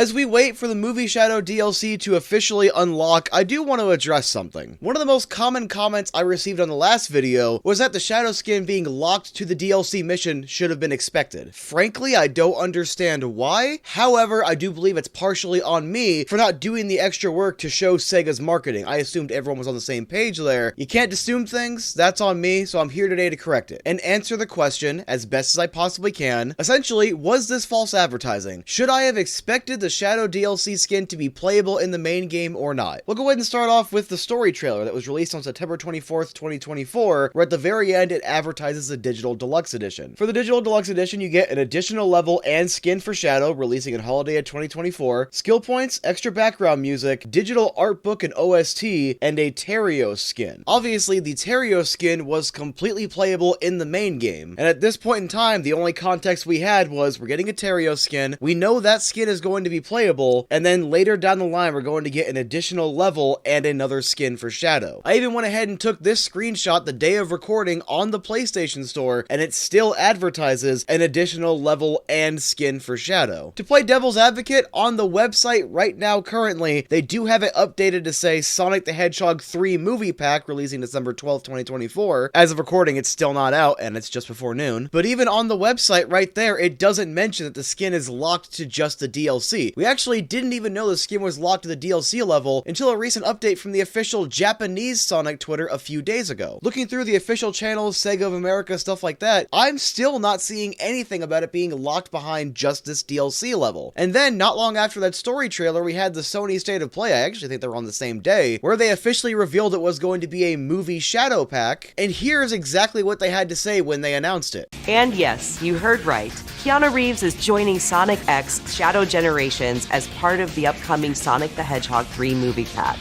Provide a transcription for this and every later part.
As we wait for the Movie Shadow DLC to officially unlock, I do want to address something. One of the most common comments I received on the last video was that the Shadow skin being locked to the DLC mission should have been expected. Frankly, I don't understand why. However, I do believe it's partially on me for not doing the extra work to show Sega's marketing. I assumed everyone was on the same page there. You can't assume things, that's on me, so I'm here today to correct it and answer the question as best as I possibly can. Essentially, was this false advertising? Should I have expected the Shadow DLC skin to be playable in the main game or not? We'll go ahead and start off with the story trailer that was released on September 24th, 2024, where at the very end it advertises the Digital Deluxe Edition. For the Digital Deluxe Edition, you get an additional level and skin for Shadow, releasing in holiday of 2024, skill points, extra background music, digital art book and OST, and a Terrio skin. Obviously, the Terrio skin was completely playable in the main game, and at this point in time, the only context we had was we're getting a Terrio skin, we know that skin is going to be playable, and then later down the line we're going to get an additional level and another skin for Shadow. I even went ahead and took this screenshot the day of recording on the PlayStation Store, and it still advertises an additional level and skin for Shadow. To play devil's advocate, on the website right now currently, they do have it updated to say Sonic the Hedgehog 3 movie pack releasing December 12th, 2024. As of recording, it's still not out and it's just before noon. But even on the website right there, it doesn't mention that the skin is locked to just the DLC. We actually didn't even know the skin was locked to the DLC level until a recent update from the official Japanese Sonic Twitter a few days ago. Looking through the official channels, Sega of America, stuff like that, I'm still not seeing anything about it being locked behind just this DLC level. And then, not long after that story trailer, we had the Sony State of Play, I actually think they were on the same day, where they officially revealed it was going to be a movie Shadow pack, and here's exactly what they had to say when they announced it. And yes, you heard right. Keanu Reeves is joining Sonic X Shadow Generations as part of the upcoming Sonic the Hedgehog 3 movie pack.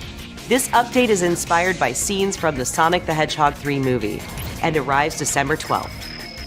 This update is inspired by scenes from the Sonic the Hedgehog 3 movie and arrives December 12th.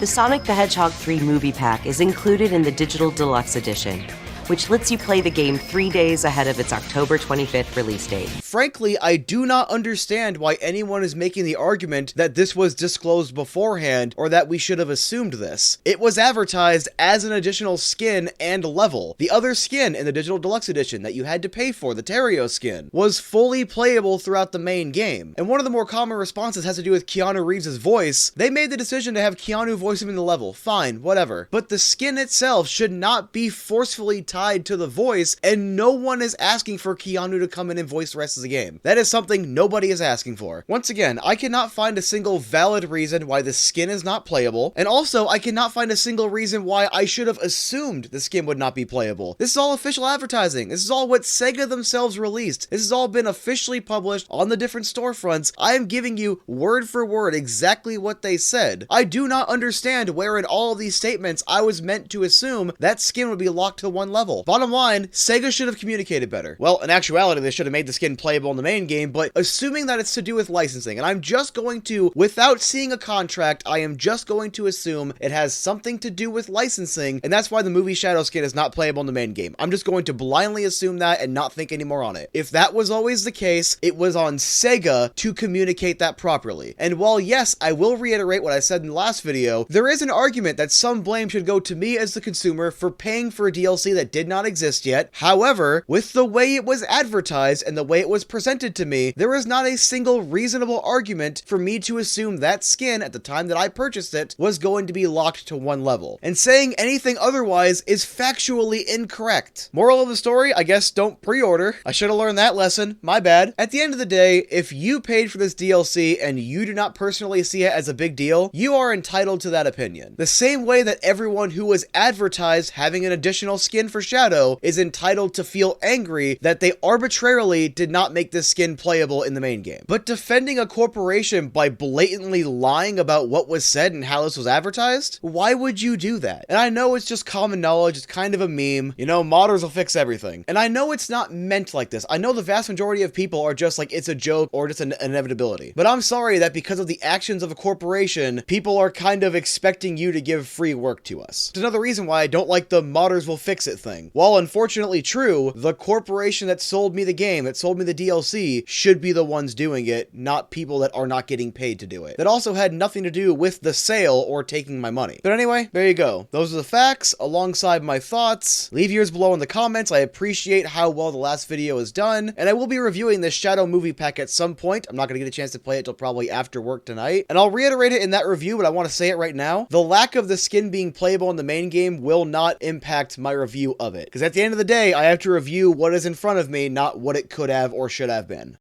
The Sonic the Hedgehog 3 movie pack is included in the Digital Deluxe Edition, which lets you play the game 3 days ahead of its October 25th release date. Frankly, I do not understand why anyone is making the argument that this was disclosed beforehand or that we should have assumed this. It was advertised as an additional skin and level. The other skin in the Digital Deluxe Edition that you had to pay for, the Terrio skin, was fully playable throughout the main game. And one of the more common responses has to do with Keanu Reeves' voice. They made the decision to have Keanu voice him in the level. Fine, whatever. But the skin itself should not be forcefully tied to the voice, and no one is asking for Keanu to come in and voice the rest of the game. That is something nobody is asking for. Once again, I cannot find a single valid reason why the skin is not playable, and also I cannot find a single reason why I should have assumed the skin would not be playable. This is all official advertising. This is all what Sega themselves released. This has all been officially published on the different storefronts. I am giving you word for word exactly what they said. I do not understand where in all of these statements I was meant to assume that skin would be locked to one level. Bottom line, Sega should have communicated better. Well, in actuality, they should have made the skin playable in the main game, but assuming that it's to do with licensing, and I'm just going to, without seeing a contract, I am just going to assume it has something to do with licensing, and that's why the movie Shadow skin is not playable in the main game. I'm just going to blindly assume that and not think anymore on it. If that was always the case, it was on Sega to communicate that properly. And while yes, I will reiterate what I said in the last video, there is an argument that some blame should go to me as the consumer for paying for a DLC that did not exist yet. However, with the way it was advertised and the way it was presented to me, there is not a single reasonable argument for me to assume that skin at the time that I purchased it was going to be locked to one level. And saying anything otherwise is factually incorrect. Moral of the story, I guess don't pre-order. I should have learned that lesson. My bad. At the end of the day, if you paid for this DLC and you do not personally see it as a big deal, you are entitled to that opinion. The same way that everyone who was advertised having an additional skin for Shadow is entitled to feel angry that they arbitrarily did not make this skin playable in the main game. But defending a corporation by blatantly lying about what was said and how this was advertised? Why would you do that? And I know it's just common knowledge, it's kind of a meme, you know, modders will fix everything. And I know it's not meant like this. I know the vast majority of people are just like, it's a joke or just an inevitability. But I'm sorry that because of the actions of a corporation, people are kind of expecting you to give free work to us. It's another reason why I don't like the modders will fix it thing. nothing. While unfortunately true, the corporation that sold me the game, that sold me the DLC, should be the ones doing it, not people that are not getting paid to do it. That also had nothing to do with the sale or taking my money. But anyway, there you go. Those are the facts alongside my thoughts. Leave yours below in the comments. I appreciate how well the last video is done, and I will be reviewing this Shadow movie pack at some point. I'm not going to get a chance to play it till probably after work tonight, and I'll reiterate it in that review, but I want to say it right now. The lack of the skin being playable in the main game will not impact my review of it, because at the end of the day, I have to review what is in front of me, not what it could have or should have been.